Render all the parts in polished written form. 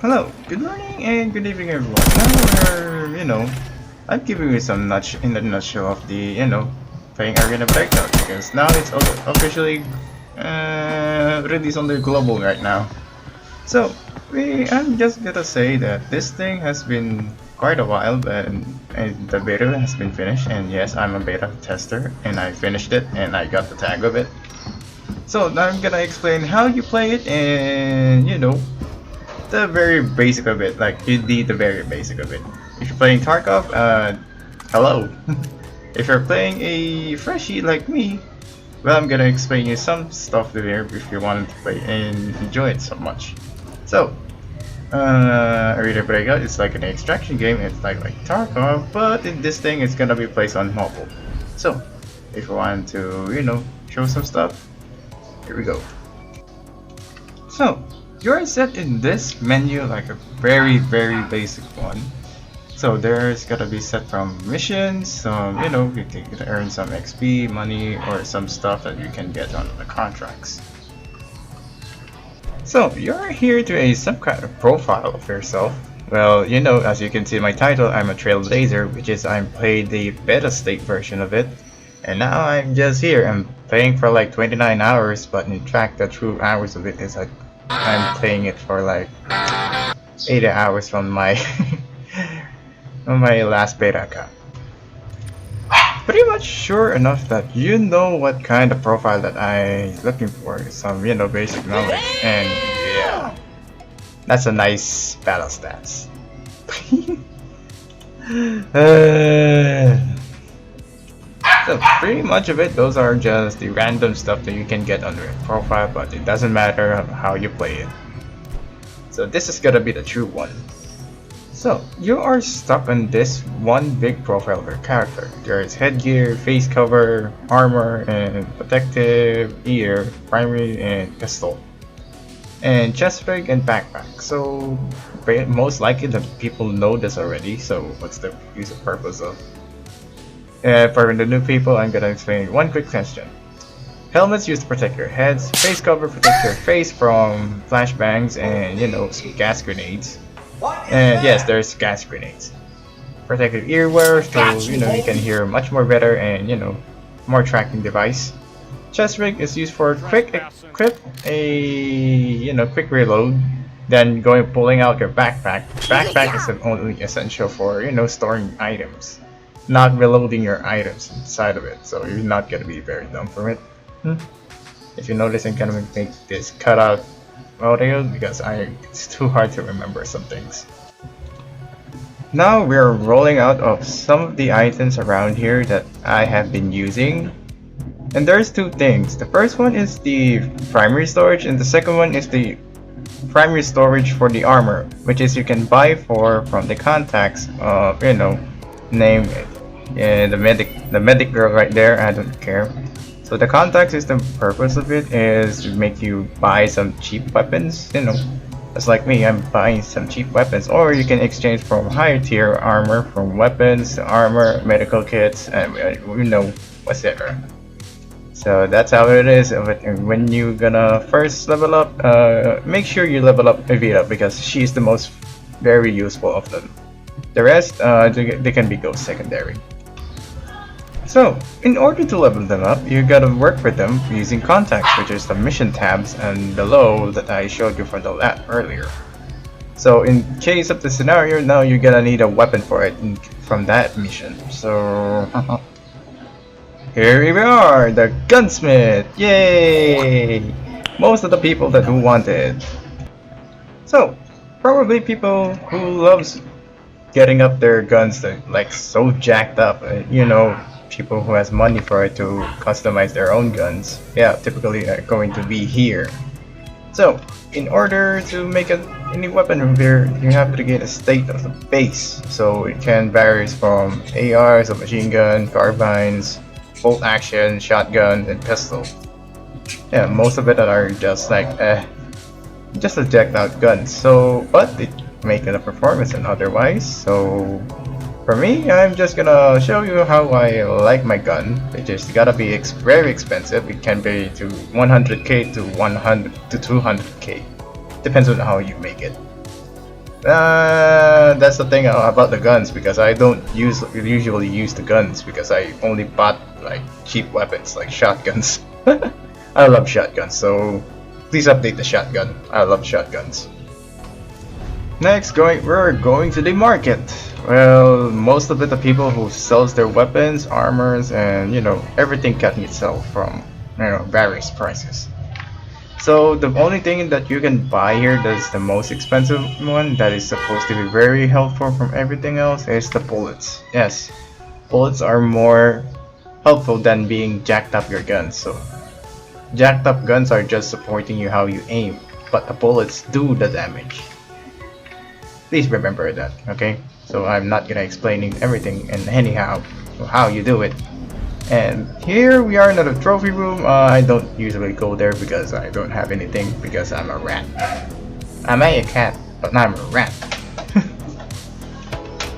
Hello, good morning and good evening everyone. Now I'm giving you some nutshell in the nutshell of the playing Arena Breakout because now it's officially released on the global right now. So, I'm just gonna say that this thing has been quite a while, and the beta has been finished, and yes, I'm a beta tester, and I finished it, and I got the tag of it. So now I'm gonna explain how you play it, and the very basic of it, like you need the very basic of it. If you're playing Tarkov, hello. If you're playing a freshie like me, well, I'm gonna explain you some stuff there if you wanted to play and enjoy it so much. So, Arena Breakout is like an extraction game. It's like Tarkov, but in this thing, it's gonna be placed on mobile. So, if you want to, show some stuff, here we go. So, you're set in this menu like a very basic one. So there's gotta be set from missions, you can earn some XP, money, or some stuff that you can get on the contracts. So you're here to some kind of profile of yourself. Well, as you can see in my title, I'm a trailblazer, which is I'm played the beta state version of it. And now I'm just here. I'm playing for like 29 hours, but in fact the true hours of it is like I'm playing it for like 80 hours from my on my last beta account. Pretty much sure enough that you know what kind of profile that I'm looking for. Some basic knowledge, and yeah, that's a nice battle stats. So pretty much of it, those are just the random stuff that you can get on your profile, but it doesn't matter how you play it. So this is gonna be the true one. So you are stuck on this one big profile of your character. There is headgear, face cover, armor, and protective ear, primary, and pistol, and chest rig and backpack. So most likely the people know this already. So what's the use of purpose of? For the new people, I'm gonna explain one quick question. Helmets used to protect your heads, face cover protects your face from flashbangs and some gas grenades. And yes, there's gas grenades. Protective earwear, so you can hear much more better, and more tracking device. Chest rig is used for quick equip, quick reload. Then pulling out your backpack. Backpack is only essential for storing items, not reloading your items inside of it. So you're not gonna be very dumb from it. If you notice, I'm gonna make this cutout audio because it's too hard to remember some things. Now we're rolling out of some of the items around here that I have been using. And there's two things. The first one is the primary storage, and the second one is the primary storage for the armor, which is you can buy from the contacts of name the medic girl right there. I don't care. So the contact system purpose of it is to make you buy some cheap weapons, just like me, I'm buying some cheap weapons, or you can exchange from higher tier armor from weapons to armor, medical kits, and etc. So that's how it is. And when you're gonna first level up, make sure you level up Evita because she's the most very useful of them. The rest, they can be ghost secondary. So, in order to level them up, you gotta work with them using contacts, which is the mission tabs and below that I showed you from the lab earlier. So, in case of the scenario, now you're gonna need a weapon for it from that mission. So, here we are, the gunsmith! Yay! Most of the people that do want it. So, probably people who loves getting up their guns that like so jacked up, people who has money for it to customize their own guns, yeah, typically are going to be here. So in order to make any weapon from here, you have to get a state of the base. So it can vary from ARs, a machine gun, carbines, bolt action, shotgun, and pistol. Yeah, most of it are just like just a decked out gun. So but it make the performance and otherwise. So for me, I'm just gonna show you how I like my gun. It just gotta be very expensive. It can be to 100k to 100 to 200k. Depends on how you make it. That's the thing about the guns, because I don't usually use the guns because I only bought like cheap weapons like shotguns. I love shotguns, so please update the shotgun. I love shotguns. Next, we're going to the market. Well, most of it the people who sells their weapons, armors, and everything can itself from various prices. So the only thing that you can buy here that's the most expensive one that is supposed to be very helpful from everything else is the bullets. Yes, bullets are more helpful than being jacked up your guns. So jacked up guns are just supporting you how you aim, but the bullets do the damage. Please remember that, okay? So I'm not gonna explaining everything and anyhow how you do it. And here we are in the trophy room. I don't usually go there because I don't have anything because I'm a rat. I'm a cat, but I'm a rat.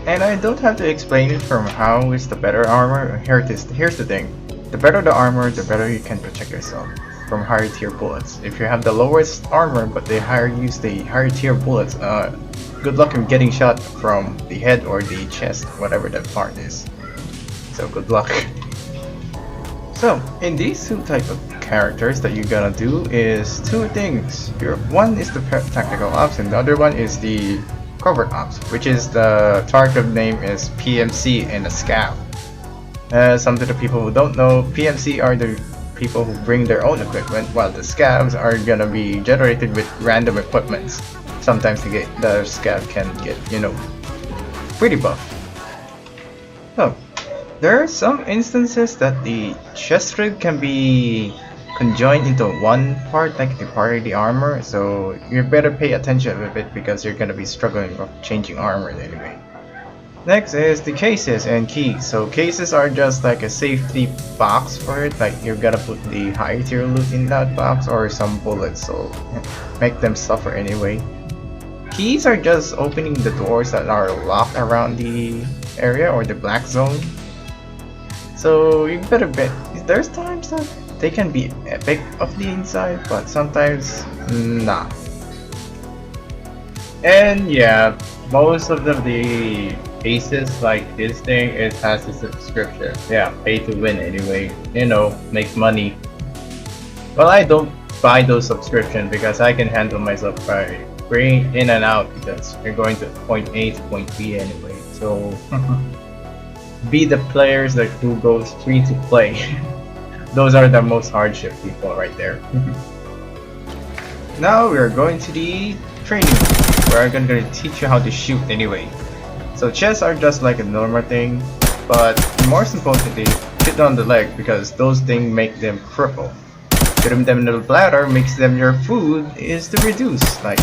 And I don't have to explain it from how is the better armor. Here's the thing. The better the armor, the better you can protect yourself from higher tier bullets. If you have the lowest armor but they use the higher tier bullets, good luck in getting shot from the head or the chest, whatever that part is. So good luck. So in these two type of characters that you're gonna do is two things. One is the tactical ops and the other one is the covert ops, which is the target name is PMC and the scav. Some of the people who don't know, PMC are the people who bring their own equipment, while the scavs are gonna be generated with random equipments. Sometimes the scav can get pretty buff. So there are some instances that the chest rig can be conjoined into one part, like the part of the armor, so you better pay attention a bit because you're gonna be struggling with changing armor anyway. Next is the cases and keys. So cases are just like a safety box for it, like you're gonna put the high tier loot in that box or some bullets, so make them suffer anyway. Keys are just opening the doors that are locked around the area or the black zone. So you better bet. There's times that they can be epic of the inside, but sometimes nah. And yeah, most of the cases like this thing, it has a subscription. Yeah, pay to win anyway. Make money. Well, I don't buy those subscriptions because I can handle myself by bringing in and out because you're going to point A to point B anyway. So be the players that who goes free to play. Those are the most hardship people right there. Now we're going to the training where I'm going to teach you how to shoot anyway. So chests are just like a normal thing, but most importantly, hit on the leg because those things make them cripple. Hitting them in the bladder makes them your food is to reduce, like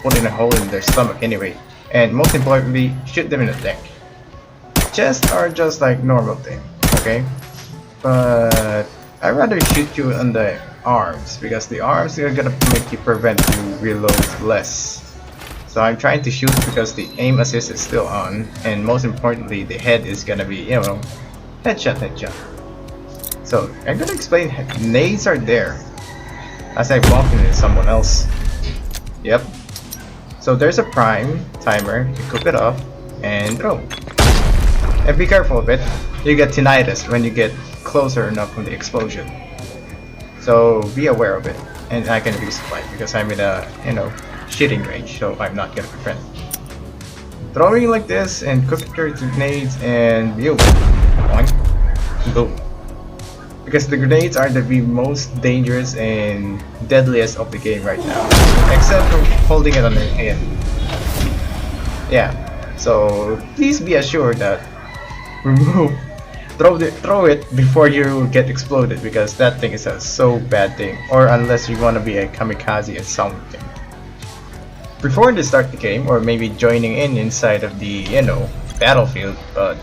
putting a hole in their stomach anyway. And most importantly, shoot them in the neck. Chests are just like normal thing, okay? But I'd rather shoot you on the arms because the arms are gonna make you prevent you reload less. So I'm trying to shoot because the aim assist is still on, and most importantly, the head is gonna be, headshot. So I'm gonna explain. Nades are there as I bump into someone else. Yep. So there's a prime timer. You cook it off and throw. And be careful of it. You get tinnitus when you get closer enough from the explosion. So be aware of it. And I can resupply because I'm in a shooting range, so I'm not gonna prevent. Throwing like this and cooking your grenades and boing, boom. Because the grenades are the most dangerous and deadliest of the game right now, except for holding it on your hand. Yeah, so please be assured that throw it before you get exploded because that thing is a so bad thing, or unless you want to be a kamikaze at something. Before you start the game, or maybe joining inside of the battlefield, but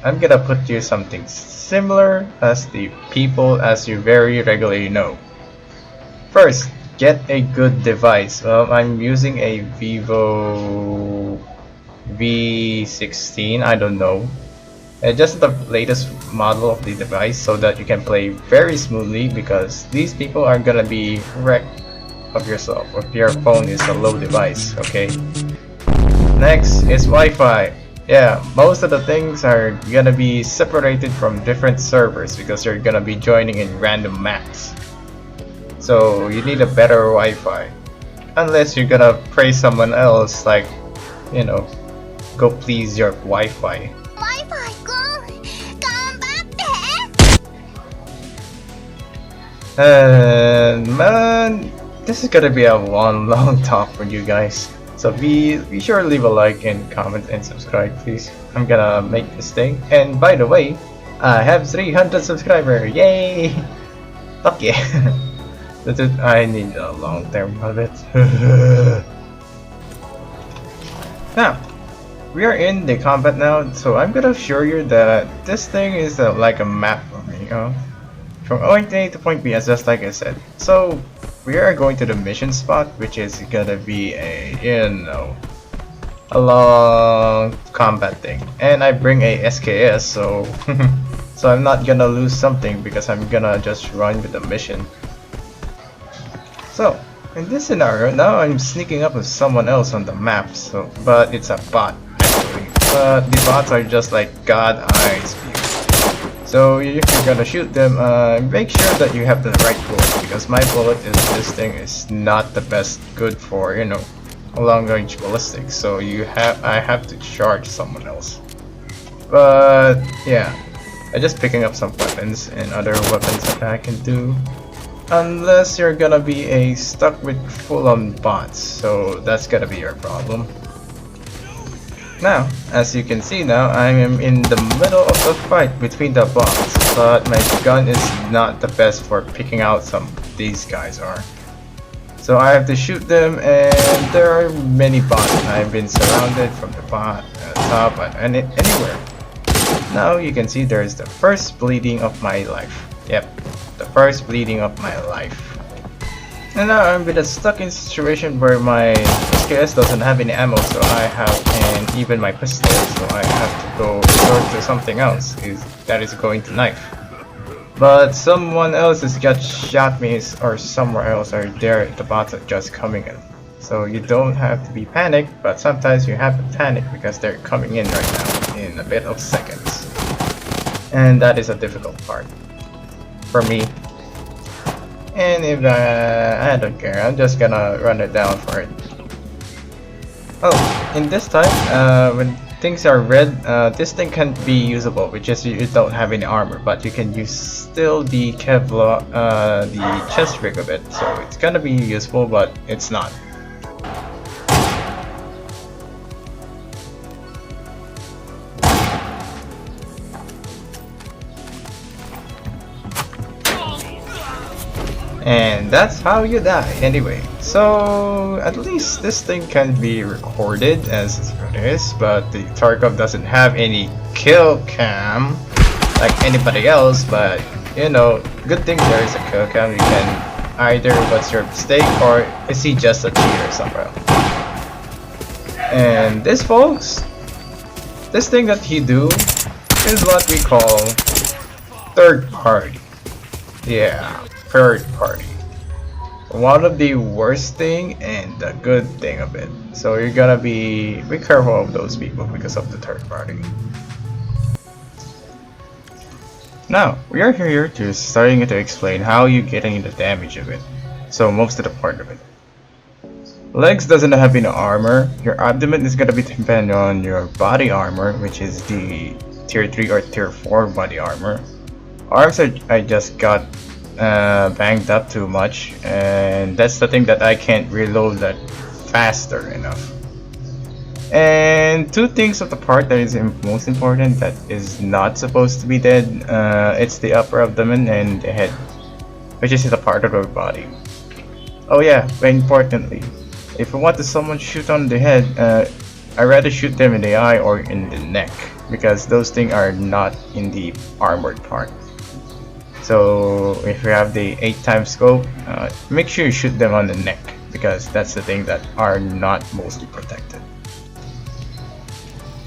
I'm gonna put you something similar as the people as you very regularly know. First, get a good device. Well, I'm using a Vivo V16, I don't know. Just the latest model of the device so that you can play very smoothly because these people are gonna be wrecked of yourself if your phone is a low device, okay? Next is Wi-Fi. Yeah, most of the things are gonna be separated from different servers because you're gonna be joining in random maps. So you need a better Wi-Fi. Unless you're gonna pray someone else, like, you know, go please your Wi-Fi. And man, this is gonna be a one long talk for you guys. So be sure to leave a like and comment and subscribe, please. I'm gonna make this thing. And by the way, I have 300 subscribers. Yay! Fuck yeah! I need a long term of it. Now, we are in the combat now, so I'm gonna show you that this thing is like a map for me, you know? From point A to point B, as just like I said. So, we are going to the mission spot, which is gonna be a, you know, a long combat thing. And I bring a SKS, so so I'm not gonna lose something because I'm gonna just run with the mission. So, in this scenario, now I'm sneaking up with someone else on the map, so but it's a bot actually. But the bots are just like God eyes view. So if you're gonna shoot them, make sure that you have the right bullet, because my bullet is this thing is not the best good for, you know, long range ballistics. So I have to charge someone else. But yeah, I'm just picking up some weapons and other weapons that I can do. Unless you're gonna be stuck with full-on bots, so that's gonna be your problem. Now, as you can see now, I am in the middle of the fight between the bots, but my gun is not the best for picking out some these guys are. So I have to shoot them, and there are many bots. I've been surrounded from the bot, top, and anywhere. Now you can see there's the first bleeding of my life. Yep, the first bleeding of my life. And now I'm in a stuck in situation where my SKS doesn't have any ammo, so I have, and even my pistol, so I have to go resort to something else that is going to knife. But someone else has got shot me, or somewhere else, or the bots are just coming in. So you don't have to be panicked, but sometimes you have to panic because they're coming in right now in a bit of seconds. And that is a difficult part for me. And if I don't care, I'm just gonna run it down for it. Oh, in this time, when things are red, this thing can be usable, which is you don't have any armor, but you can use still the Kevlar, the chest rig of it, so it's gonna be useful, but it's not. And that's how you die anyway. So at least this thing can be recorded as it is, but the Tarkov doesn't have any kill cam like anybody else, but you know, good thing there is a kill cam. You can either what's your mistake, or is he just a cheater somewhere. And this folks, this thing that he do is what we call third party. Yeah, third party. One of the worst thing and the good thing of it. So you're gonna be careful of those people because of the third party. Now, we are here to starting to explain how you getting the damage of it. So most of the part of it. Legs doesn't have any armor. Your abdomen is gonna be dependent on your body armor, which is the tier 3 or tier 4 body armor. Arms I just got banged up too much, and that's the thing that I can't reload that faster enough. And two things of the part that is most important that is not supposed to be dead, it's the upper abdomen and the head, which is the part of your body. Oh yeah, very importantly, if I want to someone shoot on the head, I rather shoot them in the eye or in the neck, because those things are not in the armored part. So if you have the 8x scope, make sure you shoot them on the neck, because that's the thing that are not mostly protected.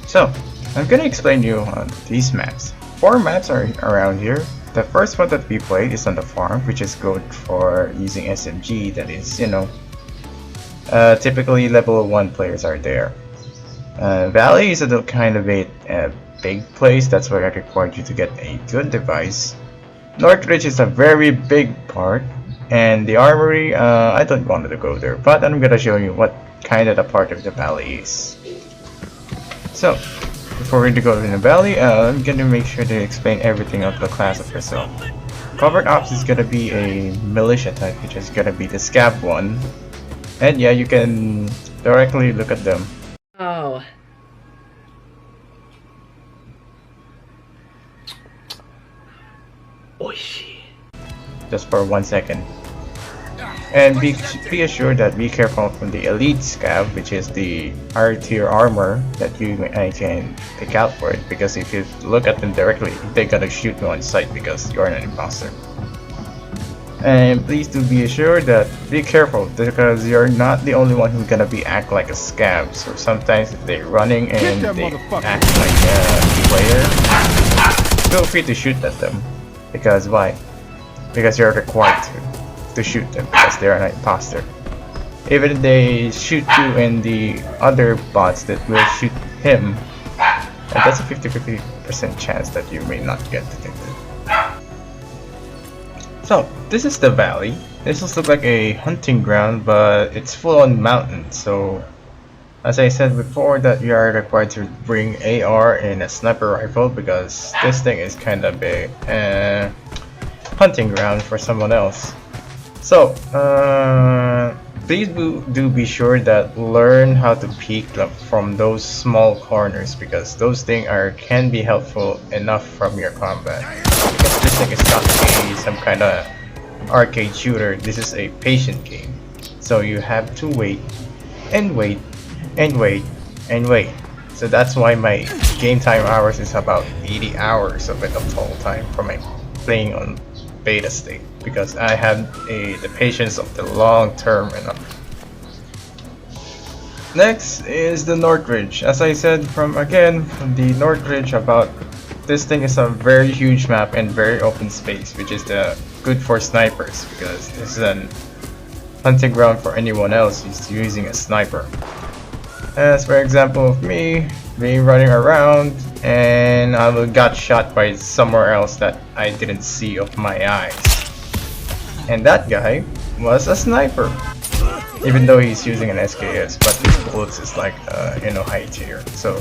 So I'm gonna explain you on these maps. 4 maps are around here. The first one that we played is on the farm, which is good for using SMG. That is, you know, typically level 1 players are there. Valley is a kind of a big place, that's why I required you to get a good device. Northridge is a very big part, and the armory, I don't want to go there, but I'm gonna show you what kind of the part of the valley is. So, before we go to the valley, I'm gonna make sure to explain everything of the class of yourself. Covert Ops is gonna be a militia type, which is gonna be the scab one. And yeah, you can directly look at them. Oh. Oishi. Just for 1 second. And be assured that be careful from the elite scab, which is the R tier armor that I can pick out for it, because if you look at them directly, they're gonna shoot you on sight because you're an imposter. And please do be assured that be careful, because you're not the only one who's gonna be act like a scab. So sometimes if they're running and they act like a player, feel free to shoot at them. Because why? Because you're required to shoot them because they're an imposter. Even if they shoot you and the other bots that will shoot him, and that's a 50-50% chance that you may not get detected. So, this is the valley. This looks like a hunting ground, but it's full on mountains. So, as I said before, that you are required to bring AR and a sniper rifle because this thing is kind of a hunting ground for someone else. So, please do be sure that learn how to peek from those small corners because those things can be helpful enough from your combat. Because this thing is not some kind of arcade shooter. This is a patient game, so you have to wait and wait and wait and wait. So that's why my game time hours is about 80 hours of it of total time for my playing on beta state because I had the patience of the long term enough. Next is the Northridge. As I said from the Northridge about this thing is a very huge map and very open space, which is good for snipers because this is an hunting ground for anyone else who's using a sniper. As for example of me running around and I got shot by somewhere else that I didn't see of my eyes. And that guy was a sniper. Even though he's using an SKS, but his bullets is like high tier. So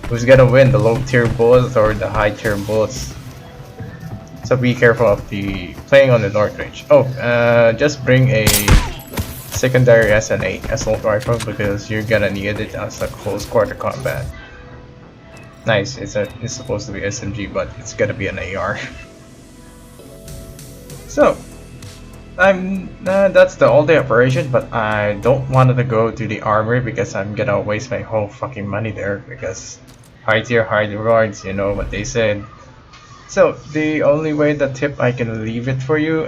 who's gonna win, the low tier bullets or the high tier bullets? So be careful of the playing on the Northridge. Oh, just bring a secondary SN8 assault rifle because you're gonna need it as a close quarter combat. Nice, it's supposed to be SMG, but it's gonna be an AR. So that's the all-day operation, but I don't want to go to the armory because I'm gonna waste my whole fucking money there because high tier, high rewards, you know what they said. So the only way the tip I can leave it for you,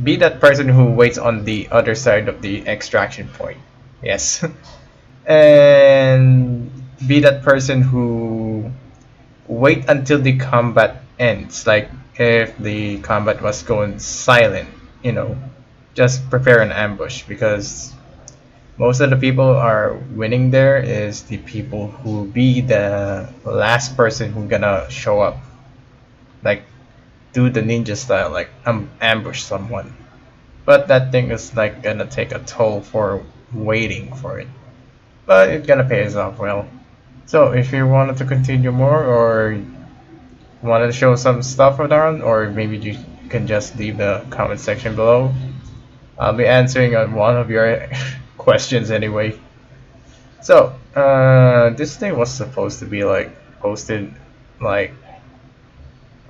be that person who waits on the other side of the extraction point. Yes. And be that person who wait until the combat ends. Like if the combat was going silent, just prepare an ambush because most of the people are winning there is the people who be the last person who gonna show up. Like do the ninja style, like ambush someone. But that thing is like gonna take a toll for waiting for it. But it's gonna pay us off well. So if you wanted to continue more or wanted to show some stuff around, or maybe you can just leave the comment section below. I'll be answering on one of your questions anyway. So, this thing was supposed to be like posted like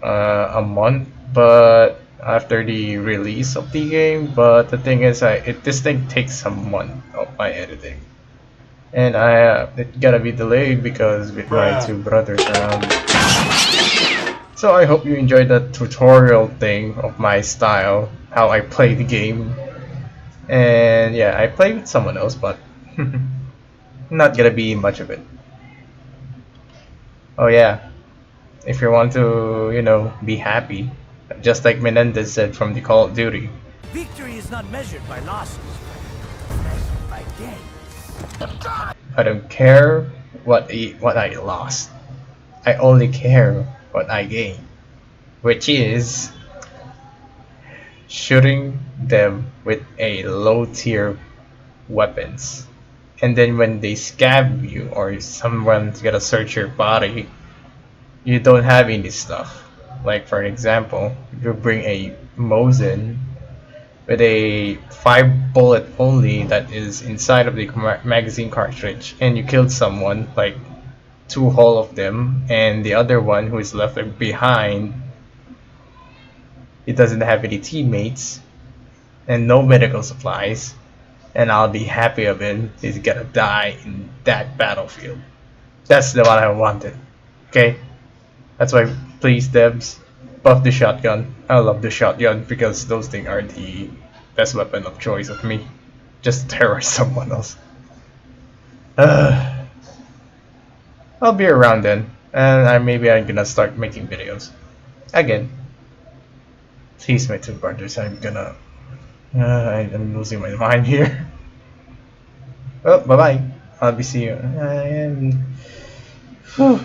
a month, but after the release of the game. But the thing is, this thing takes some month of my editing, and it gotta be delayed because with my two brothers around. So I hope you enjoyed that tutorial thing of my style, how I play the game. And yeah, I play with someone else, but not gonna be much of it. Oh yeah, if you want to, be happy, just like Menendez said from the Call of Duty. Victory is not measured by losses, it's measured by gains. I don't care what I lost. I only care what I gain, which is shooting them with a low tier weapons. And then when they scab you or someone's gonna search your body, you don't have any stuff. Like for example, you bring a Mosin with a 5 bullet only that is inside of the magazine cartridge, and you killed someone, like two whole of them, and the other one who is left behind, he doesn't have any teammates and no medical supplies, and I'll be happy of it. He's gonna die in that battlefield. That's the one I wanted. Okay, that's why, please devs, buff the shotgun. I love the shotgun because those things are the best weapon of choice of me. Just terrorize someone else. Uh, I'll be around then, and maybe I'm gonna start making videos again. Please, my two brothers, I'm gonna. I'm losing my mind here. Well, bye bye. I'll be seeing you.